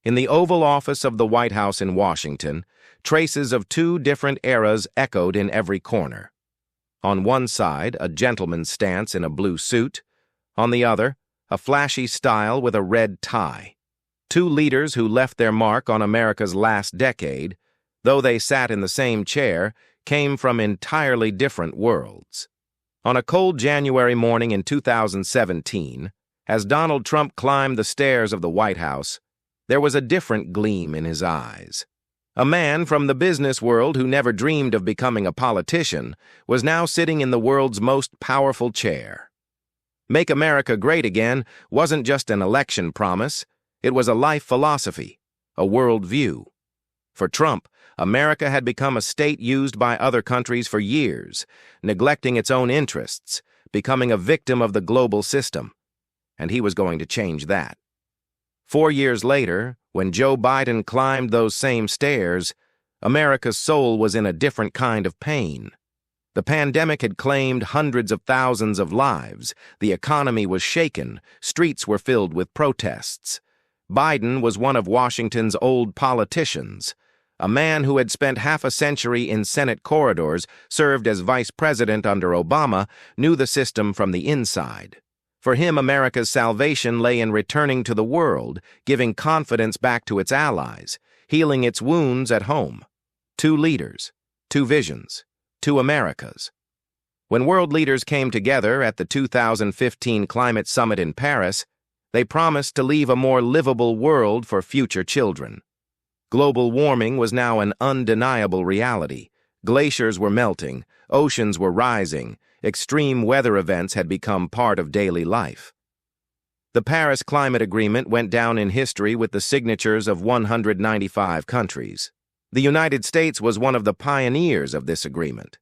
In the Oval Office of the White House in Washington, traces of two different eras echoed in every corner. On one side, a gentleman's stance in a blue suit. On the other, a flashy style with a red tie. Two leaders who left their mark on America's last decade, though they sat in the same chair, came from entirely different worlds. On a cold January morning in 2017, as Donald Trump climbed the stairs of the White House, there was a different gleam in his eyes. A man from the business world who never dreamed of becoming a politician was now sitting in the world's most powerful chair. Make America Great Again wasn't just an election promise, it was a life philosophy, a world view. For Trump, America had become a state used by other countries for years, neglecting its own interests, becoming a victim of the global system. And he was going to change that. 4 years later, when Joe Biden climbed those same stairs, America's soul was in a different kind of pain. The pandemic had claimed hundreds of thousands of lives, the economy was shaken, streets were filled with protests. Biden was one of Washington's old politicians. A man who had spent half a century in Senate corridors, served as vice president under Obama, knew the system from the inside. For him, America's salvation lay in returning to the world, giving confidence back to its allies, healing its wounds at home. Two leaders, two visions, two Americas. When world leaders came together at the 2015 Climate Summit in Paris, they promised to leave a more livable world for future children. Global warming was now an undeniable reality. Glaciers were melting, oceans were rising, extreme weather events had become part of daily life. The Paris Climate Agreement went down in history with the signatures of 195 countries. The United States was one of the pioneers of this agreement.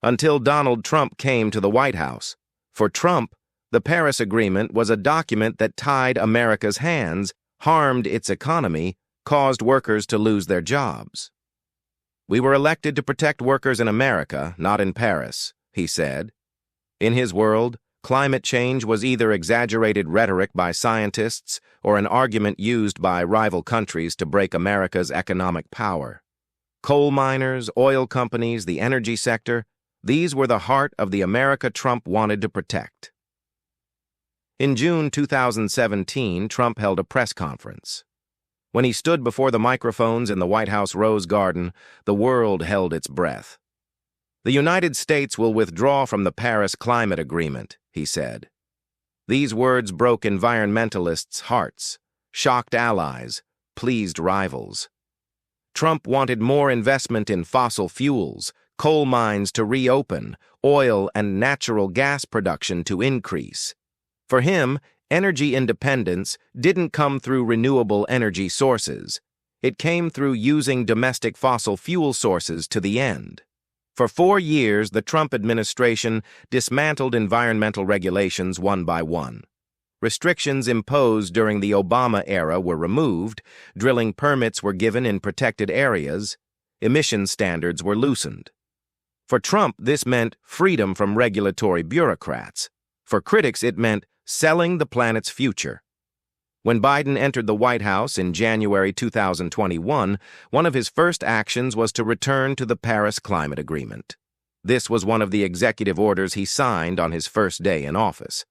Until Donald Trump came to the White House. For Trump, the Paris Agreement was a document that tied America's hands, harmed its economy, caused workers to lose their jobs. "We were elected to protect workers in America, not in Paris," he said. In his world, climate change was either exaggerated rhetoric by scientists or an argument used by rival countries to break America's economic power. Coal miners, oil companies, the energy sector, these were the heart of the America Trump wanted to protect. In June 2017, Trump held a press conference. When he stood before the microphones in the White House Rose Garden, the world held its breath. "The United States will withdraw from the Paris Climate Agreement," he said. These words broke environmentalists' hearts, shocked allies, pleased rivals. Trump wanted more investment in fossil fuels, coal mines to reopen, oil and natural gas production to increase. For him, energy independence didn't come through renewable energy sources. It came through using domestic fossil fuel sources to the end. For 4 years, the Trump administration dismantled environmental regulations one by one. Restrictions imposed during the Obama era were removed, drilling permits were given in protected areas, emission standards were loosened. For Trump, this meant freedom from regulatory bureaucrats. For critics, it meant selling the planet's future. When Biden entered the White House in January 2021, one of his first actions was to return to the Paris Climate Agreement. This was one of the executive orders he signed on his first day in office.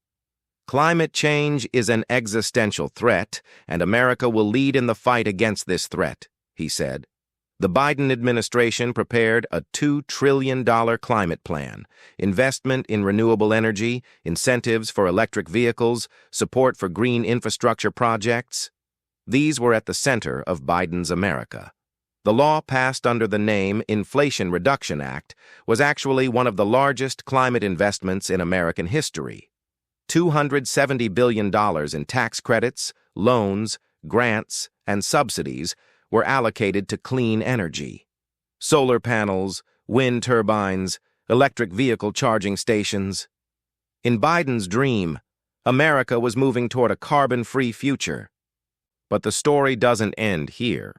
"Climate change is an existential threat, and America will lead in the fight against this threat," he said. The Biden administration prepared a $2 trillion climate plan, investment in renewable energy, incentives for electric vehicles, support for green infrastructure projects. These were at the center of Biden's America. The law passed under the name Inflation Reduction Act was actually one of the largest climate investments in American history. $270 billion in tax credits, loans, grants, and subsidies were allocated to clean energy. Solar panels, wind turbines, electric vehicle charging stations. In Biden's dream, America was moving toward a carbon-free future. But the story doesn't end here.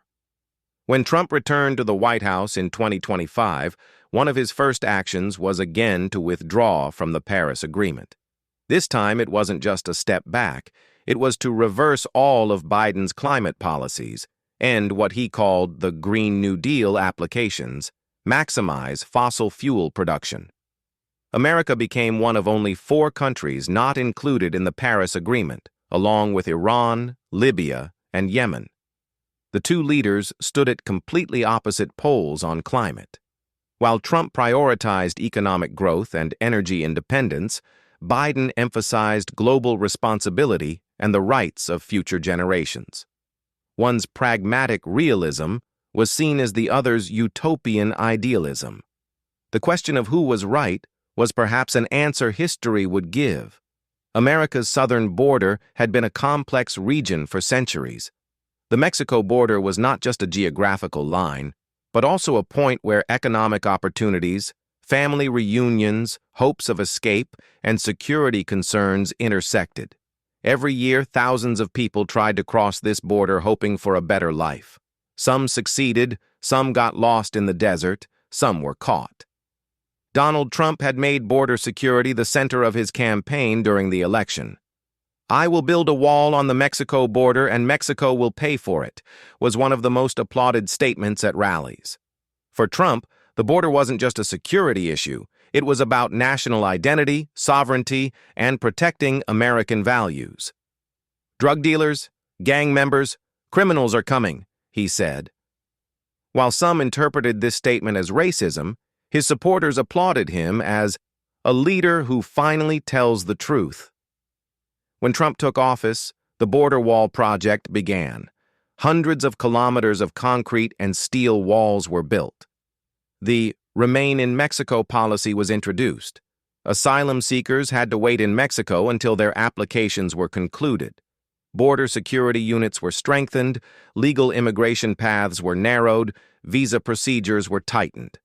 When Trump returned to the White House in 2025, one of his first actions was again to withdraw from the Paris Agreement. This time, it wasn't just a step back. It was to reverse all of Biden's climate policies, end what he called the Green New Deal applications, maximize fossil fuel production. America became one of only 4 countries not included in the Paris Agreement, along with Iran, Libya, and Yemen. The two leaders stood at completely opposite poles on climate. While Trump prioritized economic growth and energy independence, Biden emphasized global responsibility and the rights of future generations. One's pragmatic realism was seen as the other's utopian idealism. The question of who was right was perhaps an answer history would give. America's southern border had been a complex region for centuries. The Mexico border was not just a geographical line, but also a point where economic opportunities, family reunions, hopes of escape, and security concerns intersected. Every year, thousands of people tried to cross this border hoping for a better life. Some succeeded, some got lost in the desert, some were caught. Donald Trump had made border security the center of his campaign during the election. "I will build a wall on the Mexico border and Mexico will pay for it," was one of the most applauded statements at rallies. For Trump, the border wasn't just a security issue. It was about national identity, sovereignty, and protecting American values. "Drug dealers, gang members, criminals are coming," he said. While some interpreted this statement as racism, his supporters applauded him as a leader who finally tells the truth. When Trump took office, the border wall project began. Hundreds of kilometers of concrete and steel walls were built. The Remain in Mexico policy was introduced. Asylum seekers had to wait in Mexico until their applications were concluded. Border security units were strengthened, legal immigration paths were narrowed, visa procedures were tightened.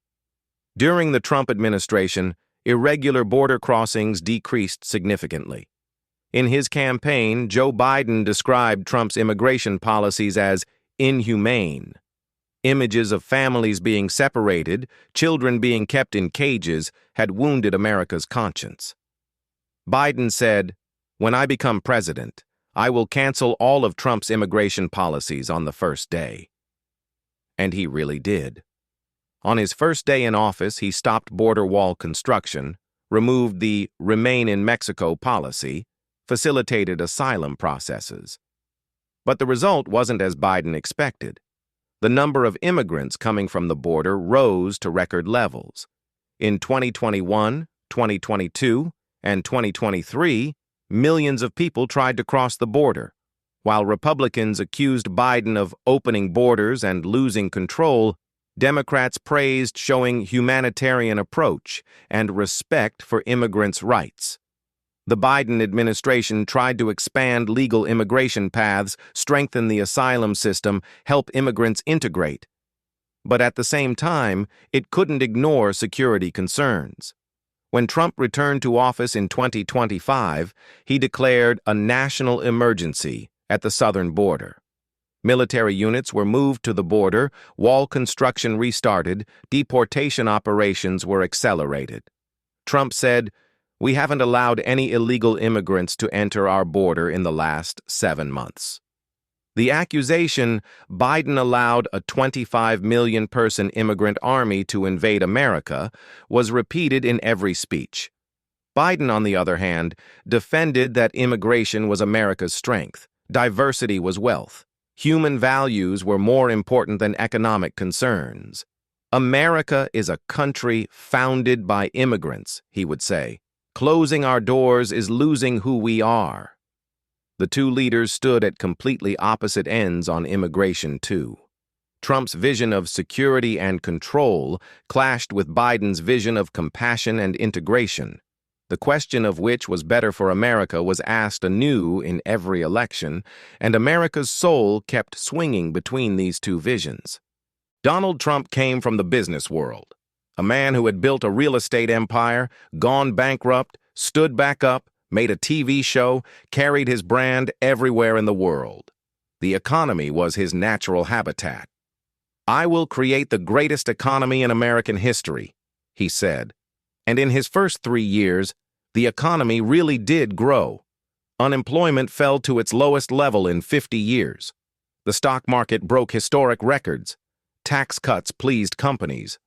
During the Trump administration, irregular border crossings decreased significantly. In his campaign, Joe Biden described Trump's immigration policies as inhumane. Images of families being separated, children being kept in cages, had wounded America's conscience. Biden said, "When I become president, I will cancel all of Trump's immigration policies on the first day." And he really did. On his first day in office, he stopped border wall construction, removed the Remain in Mexico policy, facilitated asylum processes. But the result wasn't as Biden expected. The number of immigrants coming from the border rose to record levels. In 2021, 2022, and 2023, millions of people tried to cross the border. While Republicans accused Biden of opening borders and losing control, Democrats praised showing humanitarian approach and respect for immigrants' rights. The Biden administration tried to expand legal immigration paths, strengthen the asylum system, help immigrants integrate. But at the same time, it couldn't ignore security concerns. When Trump returned to office in 2025, he declared a national emergency at the southern border. Military units were moved to the border, wall construction restarted, deportation operations were accelerated. Trump said, "We haven't allowed any illegal immigrants to enter our border in the last 7 months." The accusation Biden allowed a 25 million-person immigrant army to invade America was repeated in every speech. Biden, on the other hand, defended that immigration was America's strength, diversity was wealth, human values were more important than economic concerns. "America is a country founded by immigrants," he would say. "Closing our doors is losing who we are." The two leaders stood at completely opposite ends on immigration, too. Trump's vision of security and control clashed with Biden's vision of compassion and integration. The question of which was better for America was asked anew in every election, and America's soul kept swinging between these two visions. Donald Trump came from the business world. A man who had built a real estate empire, gone bankrupt, stood back up, made a TV show, carried his brand everywhere in the world. The economy was his natural habitat. "I will create the greatest economy in American history," he said. And in his first 3 years, the economy really did grow. Unemployment fell to its lowest level in 50 years. The stock market broke historic records. Tax cuts pleased companies.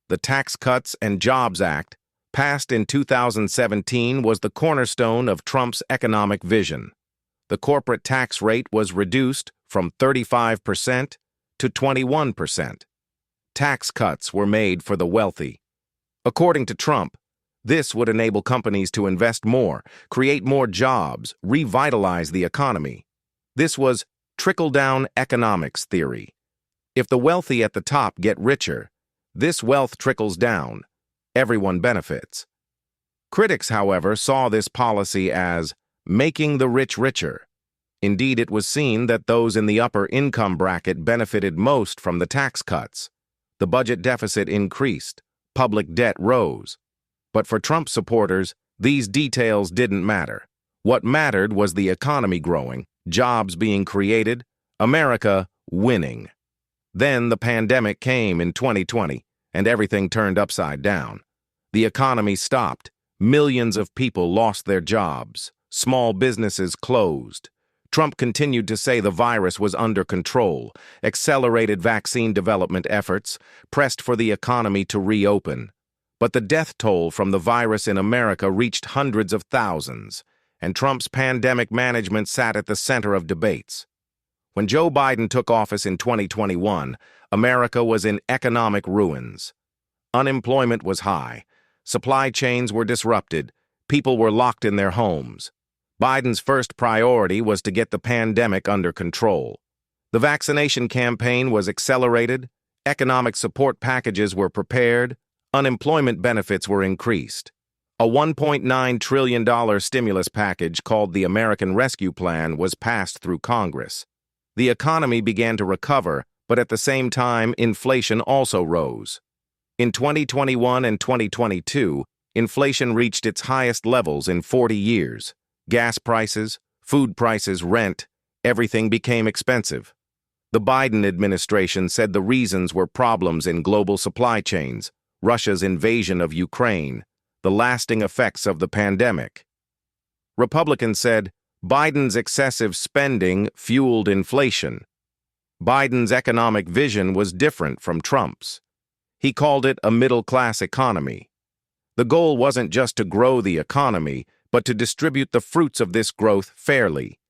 The Tax Cuts and Jobs Act, passed in 2017, was the cornerstone of Trump's economic vision. The corporate tax rate was reduced from 35% to 21%. Tax cuts were made for the wealthy. According to Trump, this would enable companies to invest more, create more jobs, revitalize the economy. This was trickle-down economics theory. If the wealthy at the top get richer, this wealth trickles down. Everyone benefits. Critics, however, saw this policy as making the rich richer. Indeed, it was seen that those in the upper income bracket benefited most from the tax cuts. The budget deficit increased. Public debt rose. But for Trump supporters, these details didn't matter. What mattered was the economy growing, jobs being created, America winning. Then the pandemic came in 2020, and everything turned upside down. The economy stopped. Millions of people lost their jobs. Small businesses closed. Trump continued to say the virus was under control, accelerated vaccine development efforts, pressed for the economy to reopen. But the death toll from the virus in America reached hundreds of thousands, and Trump's pandemic management sat at the center of debates. When Joe Biden took office in 2021, America was in economic ruins. Unemployment was high. Supply chains were disrupted. People were locked in their homes. Biden's first priority was to get the pandemic under control. The vaccination campaign was accelerated, economic support packages were prepared, unemployment benefits were increased. A $1.9 trillion stimulus package called the American Rescue Plan was passed through Congress. The economy began to recover, but at the same time, inflation also rose. In 2021 and 2022, inflation reached its highest levels in 40 years. Gas prices, food prices, rent, everything became expensive. The Biden administration said the reasons were problems in global supply chains, Russia's invasion of Ukraine, the lasting effects of the pandemic. Republicans said Biden's excessive spending fueled inflation. Biden's economic vision was different from Trump's. He called it a middle-class economy. The goal wasn't just to grow the economy, but to distribute the fruits of this growth fairly.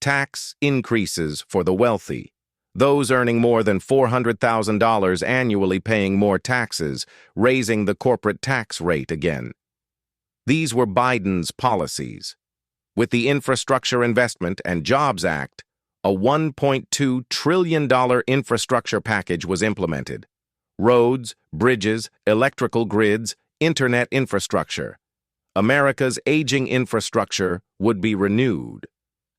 Tax increases for the wealthy. Those earning more than $400,000 annually paying more taxes, raising the corporate tax rate again. These were Biden's policies. With the Infrastructure Investment and Jobs Act, a $1.2 trillion infrastructure package was implemented. Roads, bridges, electrical grids, internet infrastructure. America's aging infrastructure would be renewed.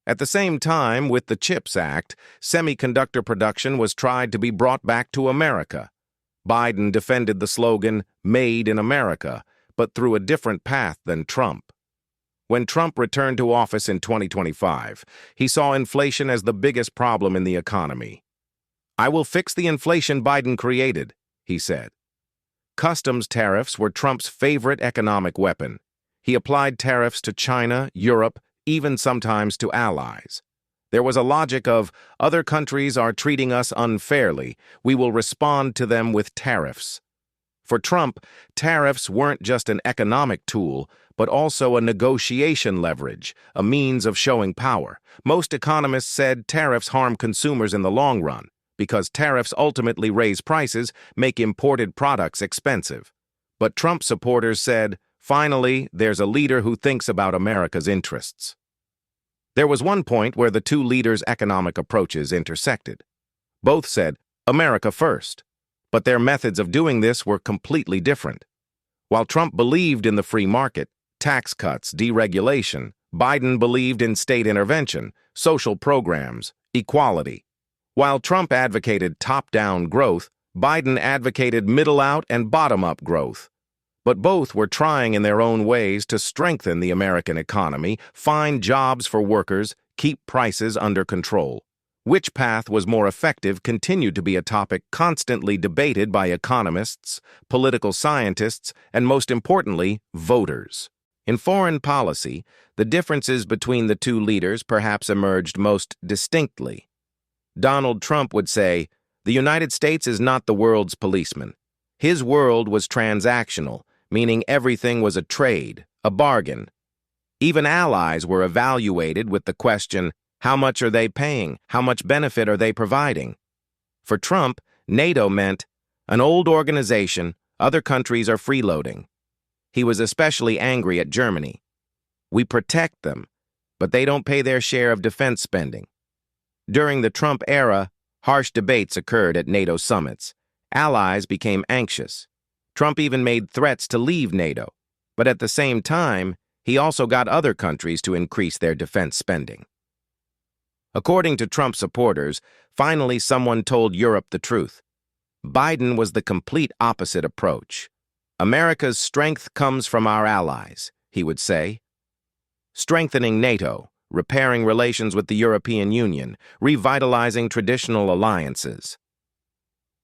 At the same time, with the CHIPS Act, semiconductor production was tried to be brought back to America. Biden defended the slogan, "Made in America," but through a different path than Trump. When Trump returned to office in 2025, he saw inflation as the biggest problem in the economy. "I will fix the inflation Biden created," he said. Customs tariffs were Trump's favorite economic weapon. He applied tariffs to China, Europe, even sometimes to allies. There was a logic of, other countries are treating us unfairly, we will respond to them with tariffs. For Trump, tariffs weren't just an economic tool, but also a negotiation leverage, a means of showing power. Most economists said tariffs harm consumers in the long run, because tariffs ultimately raise prices, make imported products expensive. But Trump supporters said, finally, there's a leader who thinks about America's interests. There was one point where the two leaders' economic approaches intersected. Both said, America first. But their methods of doing this were completely different. While Trump believed in the free market, tax cuts, deregulation, Biden believed in state intervention, social programs, equality. While Trump advocated top-down growth, Biden advocated middle-out and bottom-up growth. But both were trying in their own ways to strengthen the American economy, find jobs for workers, keep prices under control. Which path was more effective continued to be a topic constantly debated by economists, political scientists, and most importantly, voters. In foreign policy, the differences between the two leaders perhaps emerged most distinctly. Donald Trump would say, "The United States is not the world's policeman." His world was transactional, meaning everything was a trade, a bargain. Even allies were evaluated with the question, how much are they paying? How much benefit are they providing? For Trump, NATO meant an old organization, other countries are freeloading. He was especially angry at Germany. We protect them, but they don't pay their share of defense spending. During the Trump era, harsh debates occurred at NATO summits. Allies became anxious. Trump even made threats to leave NATO, but at the same time, he also got other countries to increase their defense spending. According to Trump supporters, finally someone told Europe the truth. Biden was the complete opposite approach. America's strength comes from our allies, he would say. Strengthening NATO, repairing relations with the European Union, revitalizing traditional alliances.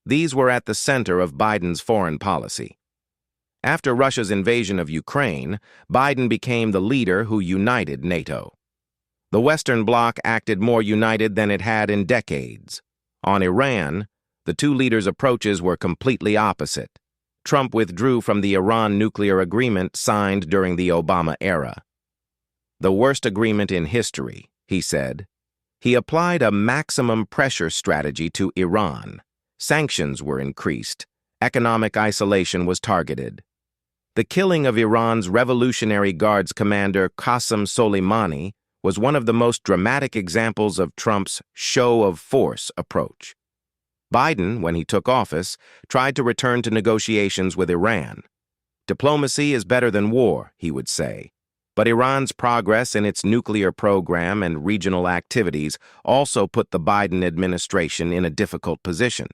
These were at the center of Biden's foreign policy. After Russia's invasion of Ukraine, Biden became the leader who united NATO. The Western Bloc acted more united than it had in decades. On Iran, the two leaders' approaches were completely opposite. Trump withdrew from the Iran nuclear agreement signed during the Obama era. The worst agreement in history, he said. He applied a maximum pressure strategy to Iran. Sanctions were increased. Economic isolation was targeted. The killing of Iran's Revolutionary Guards commander Qasem Soleimani was one of the most dramatic examples of Trump's show of force approach. Biden, when he took office, tried to return to negotiations with Iran. Diplomacy is better than war, he would say. But Iran's progress in its nuclear program and regional activities also put the Biden administration in a difficult position.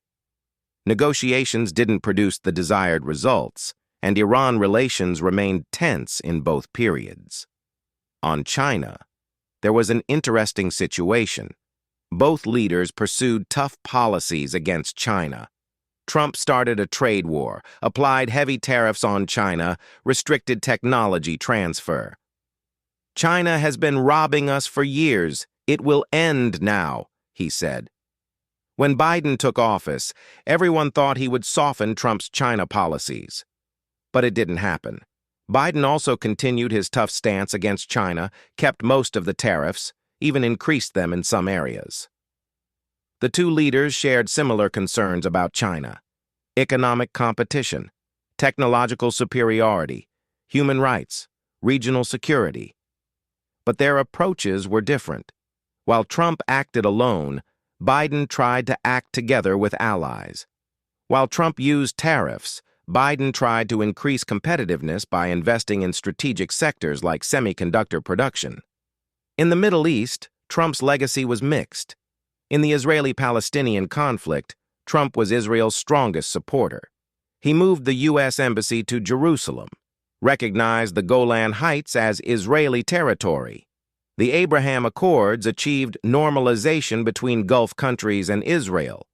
Negotiations didn't produce the desired results, and Iran relations remained tense in both periods. On China, there was an interesting situation. Both leaders pursued tough policies against China. Trump started a trade war, applied heavy tariffs on China, restricted technology transfer. "China has been robbing us for years. It will end now," he said. When Biden took office, everyone thought he would soften Trump's China policies. But it didn't happen. Biden also continued his tough stance against China, kept most of the tariffs, even increased them in some areas. The two leaders shared similar concerns about China: economic competition, technological superiority, human rights, regional security. But their approaches were different. While Trump acted alone, Biden tried to act together with allies. While Trump used tariffs, Biden tried to increase competitiveness by investing in strategic sectors like semiconductor production. In the Middle East, Trump's legacy was mixed. In the Israeli-Palestinian conflict, Trump was Israel's strongest supporter. He moved the U.S. Embassy to Jerusalem, recognized the Golan Heights as Israeli territory. The Abraham Accords achieved normalization between Gulf countries and Israel.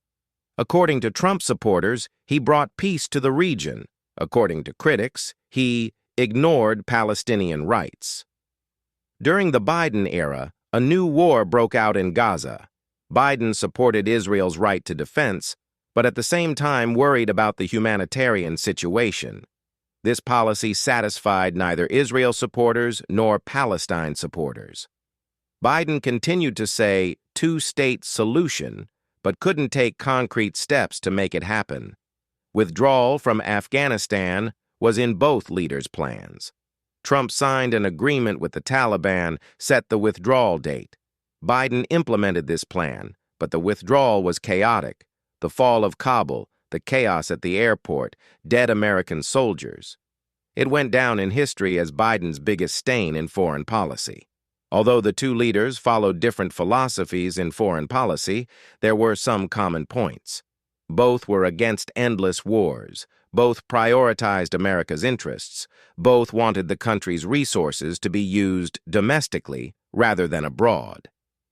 According to Trump supporters, he brought peace to the region. According to critics, he ignored Palestinian rights. During the Biden era, a new war broke out in Gaza. Biden supported Israel's right to defense, but at the same time worried about the humanitarian situation. This policy satisfied neither Israel supporters nor Palestine supporters. Biden continued to say two-state solution, but couldn't take concrete steps to make it happen. Withdrawal from Afghanistan was in both leaders' plans. Trump signed an agreement with the Taliban, set the withdrawal date. Biden implemented this plan, but the withdrawal was chaotic. The fall of Kabul, the chaos at the airport, dead American soldiers. It went down in history as Biden's biggest stain in foreign policy. Although the two leaders followed different philosophies in foreign policy, there were some common points. Both were against endless wars. Both prioritized America's interests. Both wanted the country's resources to be used domestically rather than abroad.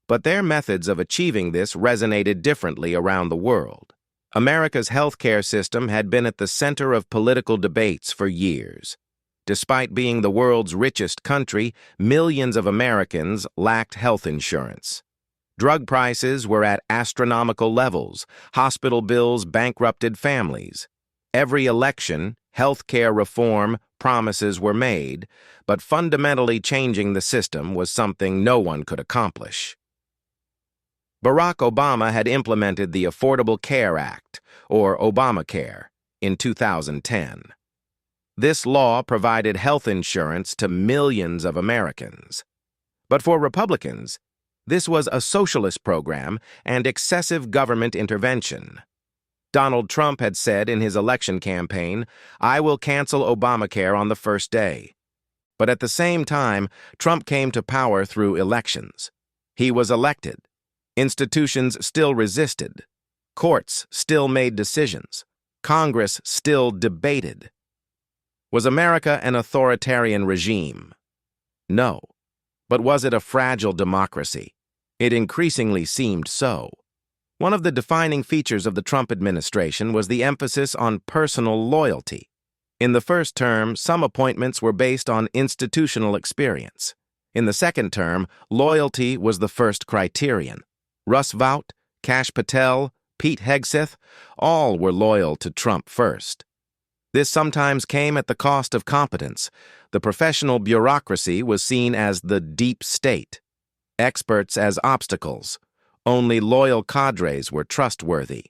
But their methods of achieving this resonated differently around the world. America's healthcare system had been at the center of political debates for years. Despite being the world's richest country, millions of Americans lacked health insurance. Drug prices were at astronomical levels. Hospital bills bankrupted families. Every election, health care reform, promises were made, but fundamentally changing the system was something no one could accomplish. Barack Obama had implemented the Affordable Care Act, or Obamacare, in 2010. This law provided health insurance to millions of Americans. But for Republicans, this was a socialist program and excessive government intervention. Donald Trump had said in his election campaign, "I will cancel Obamacare on the first day." But at the same time, Trump came to power through elections. He was elected. Institutions still resisted. Courts still made decisions. Congress still debated. Was America an authoritarian regime? No. But was it a fragile democracy? It increasingly seemed so. One of the defining features of the Trump administration was the emphasis on personal loyalty. In the first term, some appointments were based on institutional experience. In the second term, loyalty was the first criterion. Russ Vought, Kash Patel, Pete Hegseth, all were loyal to Trump first. This sometimes came at the cost of competence. The professional bureaucracy was seen as the deep state, experts as obstacles. Only loyal cadres were trustworthy.